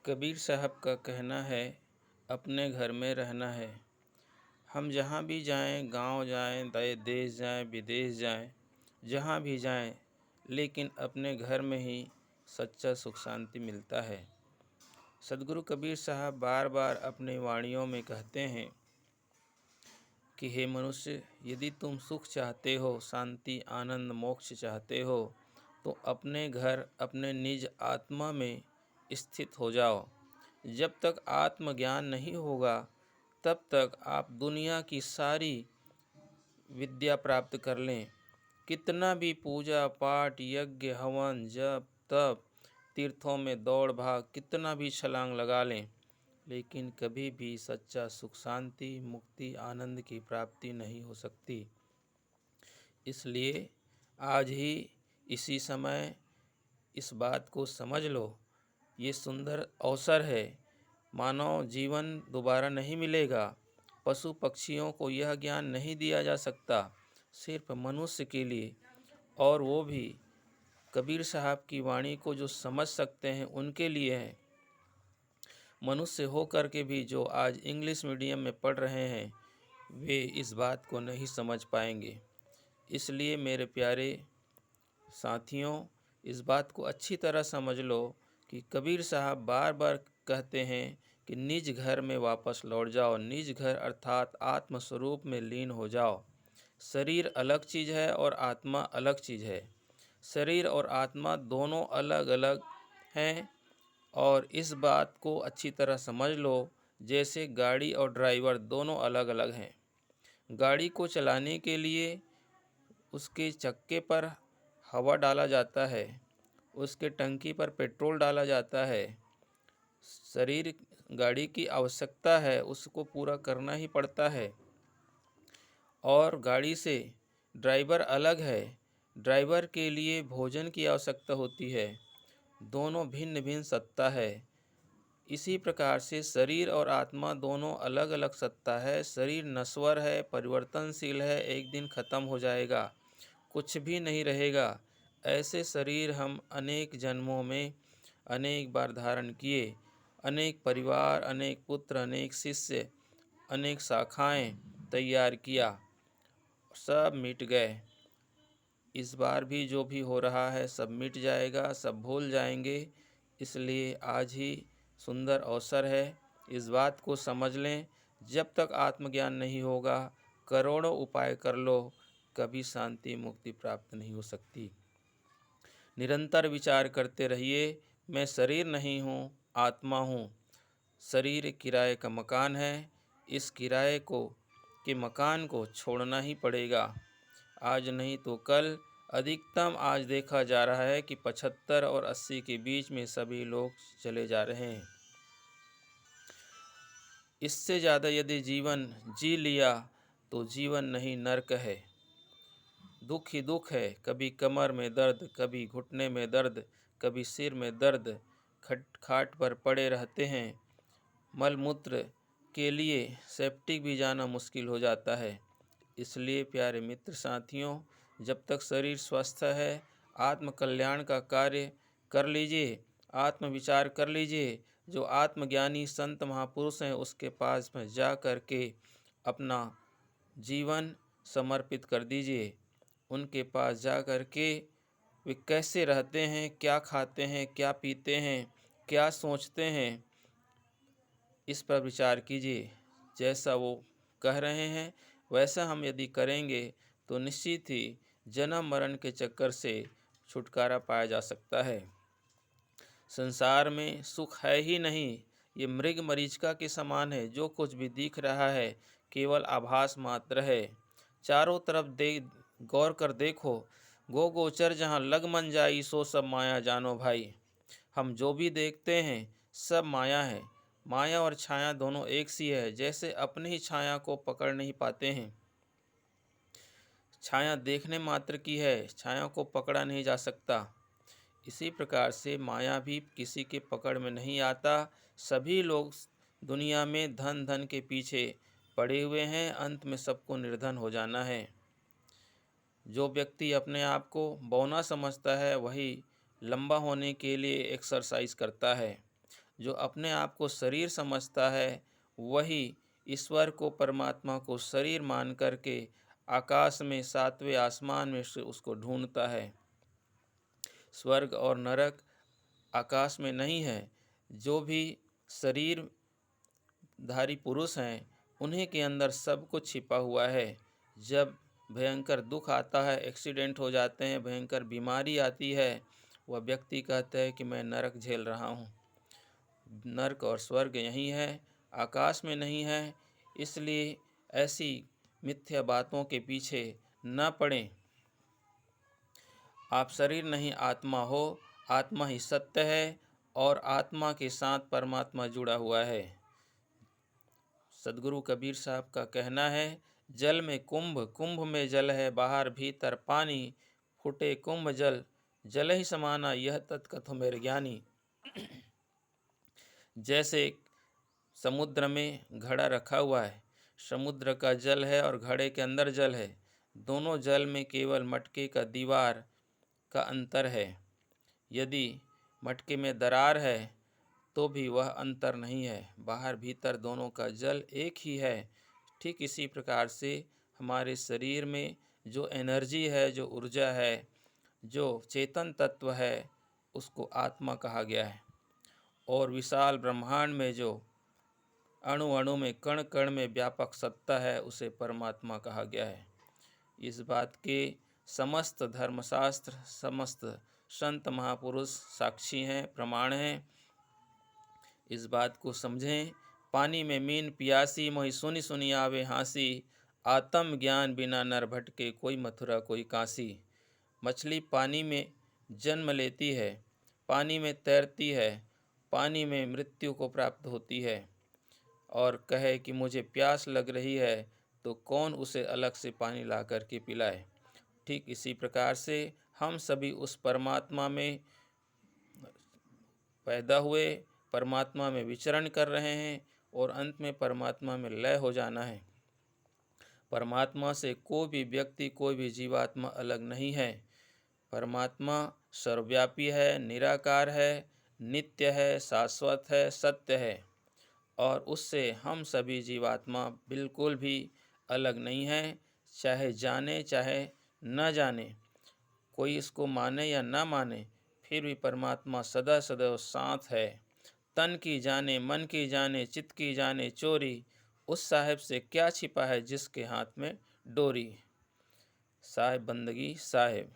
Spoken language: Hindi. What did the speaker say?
कबीर साहब का कहना है, अपने घर में रहना है। हम जहाँ भी जाएं, गांव जाएं, देश जाएं, विदेश जाएं, जहाँ भी जाएं, लेकिन अपने घर में ही सच्चा सुख शांति मिलता है। सद्गुरु कबीर साहब बार बार अपने वाणियों में कहते हैं कि हे मनुष्य, यदि तुम सुख चाहते हो, शांति, आनंद, मोक्ष चाहते हो, तो अपने घर, अपने निज आत्मा में स्थित हो जाओ। जब तक आत्मज्ञान नहीं होगा, तब तक आप दुनिया की सारी विद्या प्राप्त कर लें, कितना भी पूजा पाठ, यज्ञ, हवन, जप, तप, तीर्थों में दौड़ भाग, कितना भी छलांग लगा लें, लेकिन कभी भी सच्चा सुख शांति, मुक्ति, आनंद की प्राप्ति नहीं हो सकती। इसलिए आज ही इसी समय इस बात को समझ लो। ये सुंदर अवसर है। मानव जीवन दोबारा नहीं मिलेगा। पशु पक्षियों को यह ज्ञान नहीं दिया जा सकता, सिर्फ मनुष्य के लिए, और वो भी कबीर साहब की वाणी को जो समझ सकते हैं उनके लिए है। मनुष्य हो कर के भी जो आज इंग्लिश मीडियम में पढ़ रहे हैं, वे इस बात को नहीं समझ पाएंगे। इसलिए मेरे प्यारे साथियों, इस बात को अच्छी तरह समझ लो कि कबीर साहब बार बार कहते हैं कि निज घर में वापस लौट जाओ। निज घर अर्थात आत्म स्वरूप में लीन हो जाओ। शरीर अलग चीज़ है और आत्मा अलग चीज़ है। शरीर और आत्मा दोनों अलग अलग हैं, और इस बात को अच्छी तरह समझ लो। जैसे गाड़ी और ड्राइवर दोनों अलग अलग हैं। गाड़ी को चलाने के लिए उसके चक्के पर हवा डाला जाता है, उसके टंकी पर पेट्रोल डाला जाता है। शरीर गाड़ी की आवश्यकता है, उसको पूरा करना ही पड़ता है। और गाड़ी से ड्राइवर अलग है। ड्राइवर के लिए भोजन की आवश्यकता होती है। दोनों भिन्न भिन्न सत्ता है। इसी प्रकार से शरीर और आत्मा दोनों अलग अलग सत्ता है। शरीर नश्वर है, परिवर्तनशील है, एक दिन खत्म हो जाएगा, कुछ भी नहीं रहेगा। ऐसे शरीर हम अनेक जन्मों में अनेक बार धारण किए। अनेक परिवार, अनेक पुत्र, अनेक शिष्य, अनेक शाखाएं तैयार किया, सब मिट गए। इस बार भी जो भी हो रहा है सब मिट जाएगा, सब भूल जाएंगे। इसलिए आज ही सुंदर अवसर है, इस बात को समझ लें। जब तक आत्मज्ञान नहीं होगा, करोड़ों उपाय कर लो, कभी शांति मुक्ति प्राप्त नहीं हो सकती। निरंतर विचार करते रहिए, मैं शरीर नहीं हूँ, आत्मा हूँ। शरीर किराए का मकान है। इस किराए को के मकान को छोड़ना ही पड़ेगा, आज नहीं तो कल। अधिकतम आज देखा जा रहा है कि 75 और 80 के बीच में सभी लोग चले जा रहे हैं। इससे ज़्यादा यदि जीवन जी लिया तो जीवन नहीं, नर्क है। दुख ही दुख है। कभी कमर में दर्द, कभी घुटने में दर्द, कभी सिर में दर्द। खाट पर पड़े रहते हैं। मलमूत्र के लिए सेप्टिक भी जाना मुश्किल हो जाता है। इसलिए प्यारे मित्र साथियों, जब तक शरीर स्वस्थ है, आत्म कल्याण का कार्य कर लीजिए, आत्म विचार कर लीजिए। जो आत्मज्ञानी संत महापुरुष हैं, उसके पास में जा कर के अपना जीवन समर्पित कर दीजिए। उनके पास जा कर के वे कैसे रहते हैं, क्या खाते हैं, क्या पीते हैं, क्या सोचते हैं, इस पर विचार कीजिए। जैसा वो कह रहे हैं वैसा हम यदि करेंगे तो निश्चित ही जन्म मरण के चक्कर से छुटकारा पाया जा सकता है। संसार में सुख है ही नहीं। ये मृग मरीचिका के समान है। जो कुछ भी दिख रहा है केवल आभास मात्र है। चारों तरफ गौर कर देखो, गो गोचर जहाँ लग मन जाई, सो सब माया जानो भाई। हम जो भी देखते हैं सब माया है। माया और छाया दोनों एक सी है। जैसे अपनी ही छाया को पकड़ नहीं पाते हैं। छाया देखने मात्र की है, छाया को पकड़ा नहीं जा सकता। इसी प्रकार से माया भी किसी के पकड़ में नहीं आता। सभी लोग दुनिया में धन धन के पीछे पड़े हुए हैं। अंत में सबको निर्धन हो जाना है। जो व्यक्ति अपने आप को बौना समझता है, वही लंबा होने के लिए एक्सरसाइज करता है। जो अपने आप को शरीर समझता है वही ईश्वर को, परमात्मा को शरीर मान करके आकाश में, सातवें आसमान में से उसको ढूंढता है। स्वर्ग और नरक आकाश में नहीं है। जो भी शरीर धारी पुरुष हैं उन्हीं के अंदर सब कुछ छिपा हुआ है। जब भयंकर दुख आता है, एक्सीडेंट हो जाते हैं, भयंकर बीमारी आती है, वह व्यक्ति कहता है कि मैं नरक झेल रहा हूँ। नरक और स्वर्ग यहीं है, आकाश में नहीं है। इसलिए ऐसी मिथ्या बातों के पीछे न पड़ें। आप शरीर नहीं आत्मा हो, आत्मा ही सत्य है और आत्मा के साथ परमात्मा जुड़ा हुआ है। सदगुरु कबीर साहब का कहना है, जल में कुंभ, कुंभ में जल है, बाहर भीतर पानी, फूटे कुंभ जल, जल ही समाना, यह तत्कथो मेरे ज्ञानी। जैसे समुद्र में घड़ा रखा हुआ है, समुद्र का जल है और घड़े के अंदर जल है, दोनों जल में केवल मटके का दीवार का अंतर है। यदि मटके में दरार है तो भी वह अंतर नहीं है, बाहर भीतर दोनों का जल एक ही है। ठीक इसी प्रकार से हमारे शरीर में जो एनर्जी है, जो ऊर्जा है, जो चेतन तत्व है, उसको आत्मा कहा गया है। और विशाल ब्रह्मांड में जो अणु अणु में, कण कण में व्यापक सत्ता है, उसे परमात्मा कहा गया है। इस बात के समस्त धर्मशास्त्र, समस्त संत महापुरुष साक्षी हैं, प्रमाण हैं। इस बात को समझें। पानी में मीन पियासी, मोहि सुनि सुनि आवे हाँसी, आत्म ज्ञान बिना नर भटके, कोई मथुरा कोई काशी। मछली पानी में जन्म लेती है, पानी में तैरती है, पानी में मृत्यु को प्राप्त होती है और कहे कि मुझे प्यास लग रही है, तो कौन उसे अलग से पानी ला कर के पिलाए। ठीक इसी प्रकार से हम सभी उस परमात्मा में पैदा हुए, परमात्मा में विचरण कर रहे हैं और अंत में परमात्मा में लय हो जाना है। परमात्मा से कोई भी व्यक्ति, कोई भी जीवात्मा अलग नहीं है। परमात्मा सर्वव्यापी है, निराकार है, नित्य है, शाश्वत है, सत्य है और उससे हम सभी जीवात्मा बिल्कुल भी अलग नहीं हैं। चाहे जाने चाहे न जाने, कोई इसको माने या ना माने, फिर भी परमात्मा सदा सदैव साथ है। तन की जाने, मन की जाने, चित्त की जाने चोरी, उस साहिब से क्या छिपा है जिसके हाथ में डोरी। साहिब बंदगी साहिब।